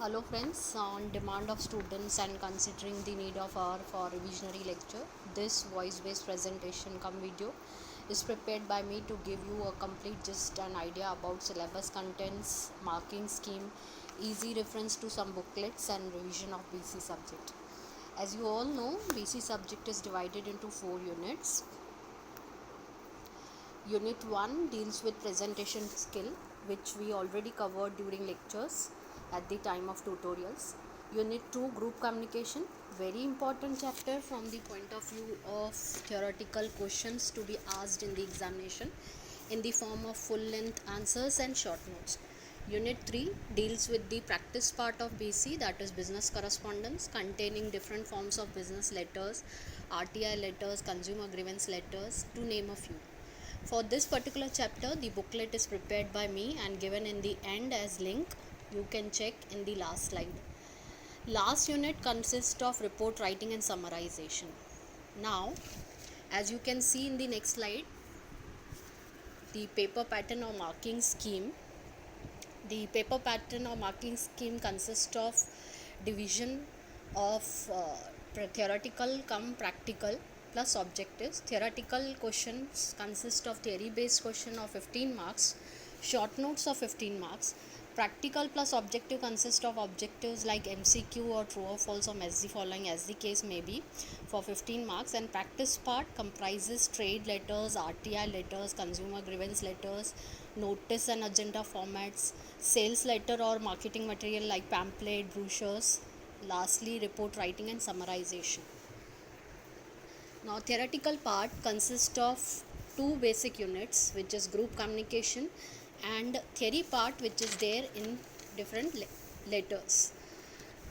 Hello friends, on demand of students and considering the need of hour for revisionary lecture, this voice-based presentation come video is prepared by me to give you a complete gist and idea about syllabus contents, marking scheme, easy reference to some booklets and revision of BC subject. As you all know, BC subject is divided into 4 units. Unit 1 deals with presentation skill, which we already covered during lectures at the time of tutorials. Unit 2 group communication, very important chapter from the point of view of theoretical questions to be asked in the examination in the form of full length answers and short notes. Unit 3 deals with the practice part of BC, that is business correspondence, containing different forms of business letters, RTI letters, consumer grievance letters, to name a few. For this particular chapter, the booklet is prepared by me and given in the end as link. You can check in the last slide. Last unit consists of report writing and summarization. Now, as you can see in the next slide, the paper pattern or marking scheme. The paper pattern or marking scheme consists of division of theoretical come practical plus objectives. Theoretical questions consist of theory based question of 15 marks, short notes of 15 marks. Practical plus objective consist of objectives like MCQ or true or false or match the following as the case may be for 15 marks, and practice part comprises trade letters, RTI letters, consumer grievance letters, notice and agenda formats, sales letter or marketing material like pamphlet, brochures, lastly report writing and summarization. Now theoretical part consists of two basic units, which is group communication, and theory part which is there in different letters.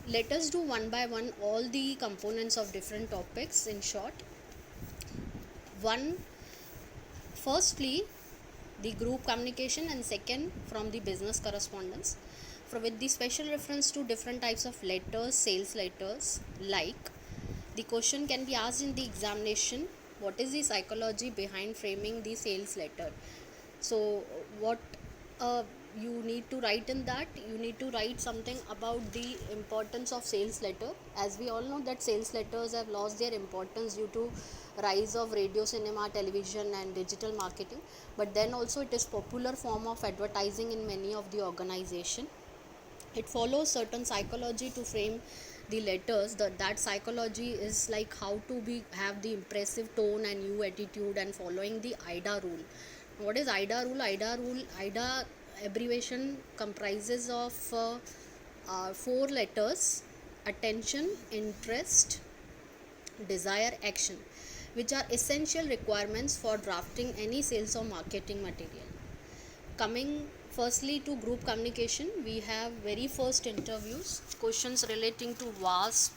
Let us do one by one all the components of different topics in short. Firstly the group communication, and second from the business correspondence, with the special reference to different types of letters, sales letters. Like, the question can be asked in the examination, what is the psychology behind framing the sales letter? So what you need to write in that, you need to write something about the importance of sales letter. As we all know that sales letters have lost their importance due to rise of radio, cinema, television and digital marketing, but then also it is popular form of advertising in many of the organization. It follows certain psychology to frame the letters. That psychology is like how to have the impressive tone and new attitude, and following the IDA rule. What is IDA rule? IDA abbreviation comprises of 4 letters: attention, interest, desire, action, which are essential requirements for drafting any sales or marketing material. Coming firstly to group communication, we have very first interviews. Questions relating to WASP,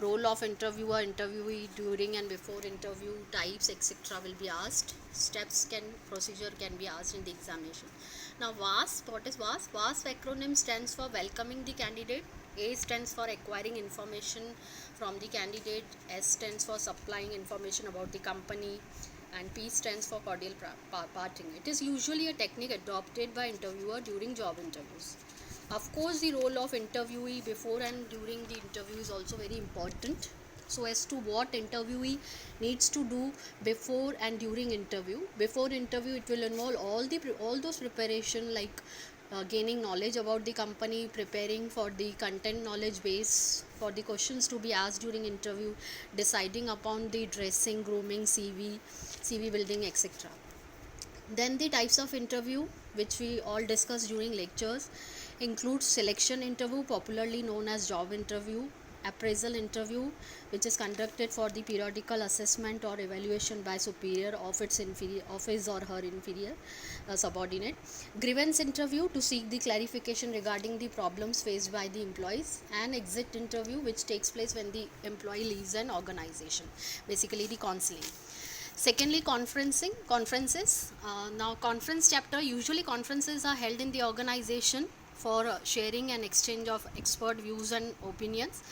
role of interviewer, interviewee during and before interview, types, etc. will be asked. Procedure can be asked in the examination. Now WASP, what is WASP? WASP acronym stands for welcoming the candidate. A stands for acquiring information from the candidate. S stands for supplying information about the company, and P stands for cordial parting. It is usually a technique adopted by interviewer during job interviews. Of course, the role of interviewee before and during the interview is also very important. So as to what interviewee needs to do before and during interview. Before interview, it will involve all those preparation like gaining knowledge about the company, preparing for the content knowledge base for the questions to be asked during interview, deciding upon the dressing, grooming, CV building, etc. Then the types of interview which we all discussed during lectures includes selection interview, popularly known as job interview; appraisal interview, which is conducted for the periodical assessment or evaluation by superior of his or her inferior subordinate; grievance interview, to seek the clarification regarding the problems faced by the employees; and exit interview, which takes place when the employee leaves an organization, basically the counseling. Secondly, conferences. Now conference chapter, usually conferences are held in the organization for sharing and exchange of expert views and opinions.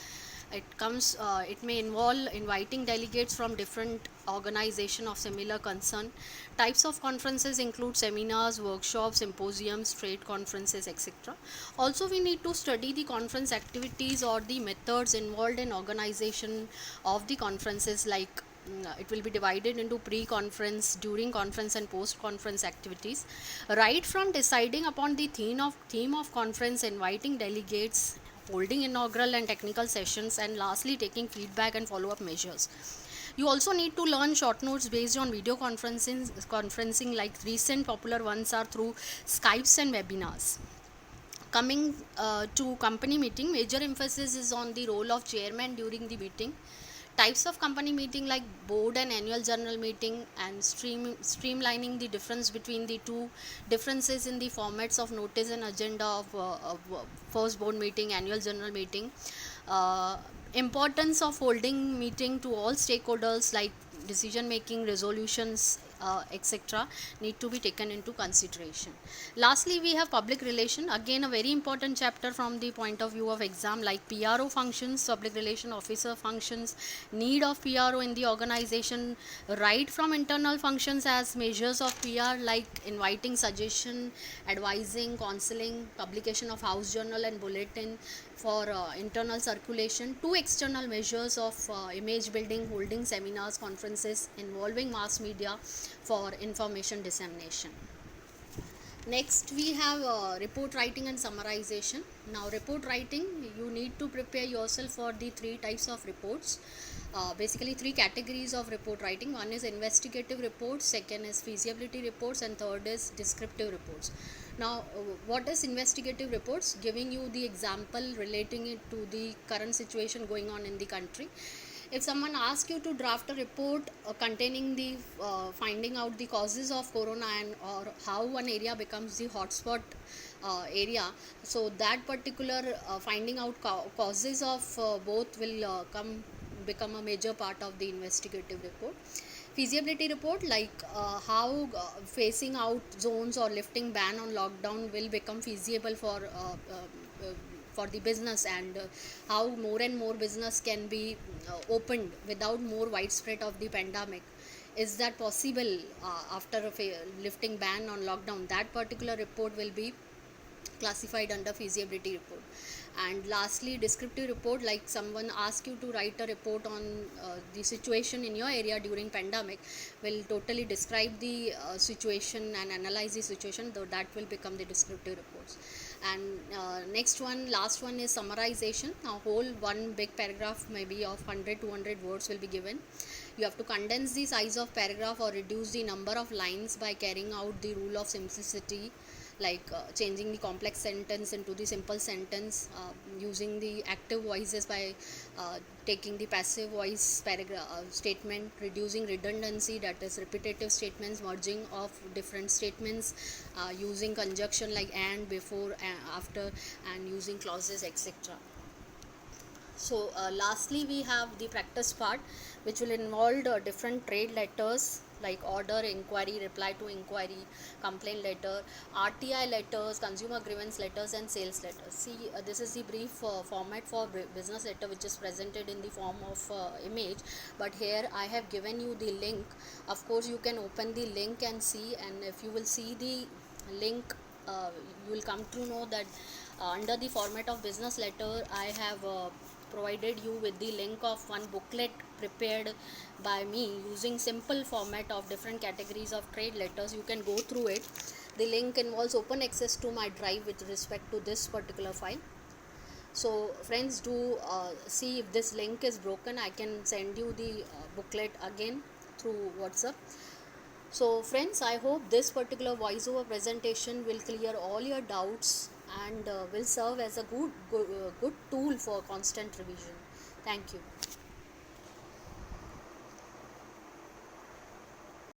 It may involve inviting delegates from different organization of similar concern. Types of conferences include seminars, workshops, symposiums, trade conferences, etc. Also, we need to study the conference activities or the methods involved in organization of the conferences, like it will be divided into pre-conference, during conference, and post-conference activities. Right from deciding upon the theme of conference, inviting delegates, holding inaugural and technical sessions, and lastly taking feedback and follow-up measures. You also need to learn short notes based on video conferencing, like recent popular ones are through Skypes and webinars. Coming to company meeting, major emphasis is on the role of chairman during the meeting. Types of company meeting like board and annual general meeting, and streamlining the difference between the two differences in the formats of notice and agenda of first board meeting, annual general meeting. uh, Importance of holding meeting to all stakeholders, like decision making, resolutions, etc., need to be taken into consideration. Lastly, we have public relation, again a very important chapter from the point of view of exam, like PRO functions, public relation officer functions, need of PRO in the organization, right from internal functions as measures of PR, like inviting suggestion, advising, counseling, publication of house journal and bulletin for internal circulation, to external measures of image building, holding seminars, conferences involving mass media for information dissemination. Next, we have report writing and summarization. Now, report writing, you need to prepare yourself for the three types of reports. Basically, three categories of report writing. One is investigative reports, second is feasibility reports, and third is descriptive reports. Now, what is investigative reports? Giving you the example relating it to the current situation going on in the country. If someone asks you to draft a report containing the finding out the causes of corona, and or how one area becomes the hotspot area, so that particular finding out causes of both will become a major part of the investigative report. Feasibility report, like how phasing out zones or lifting ban on lockdown will become feasible for the business, and how more and more business can be opened without more widespread of the pandemic. Is that possible after lifting ban on lockdown? That particular report will be classified under feasibility report. And lastly, descriptive report, like someone asks you to write a report on the situation in your area during pandemic, will totally describe the situation and analyze the situation, though that will become the descriptive reports. And last one is summarization. Now, whole one big paragraph, maybe of 100-200 words, will be given. You have to condense the size of paragraph or reduce the number of lines by carrying out the rule of simplicity, like changing the complex sentence into the simple sentence, using the active voices by taking the passive voice paragraph statement, reducing redundancy, that is repetitive statements, merging of different statements, using conjunction like and, before, after, and using clauses, etc. So lastly, we have the practice part, which will involve different trade letters like order, inquiry, reply to inquiry, complaint letter, RTI letters, consumer grievance letters, and sales letters. See, this is the brief format for business letter, which is presented in the form of image, but here I have given you the link. Of course, you can open the link and see, and if you will see the link, you will come to know that under the format of business letter, I have provided you with the link of one booklet prepared by me using simple format of different categories of trade letters. You can go through it. The link involves open access to my drive with respect to this particular file. So friends, do see if this link is broken. I can send you the booklet again through WhatsApp. So friends, I hope this particular voiceover presentation will clear all your doubts and will serve as a good tool for constant revision. Thank you.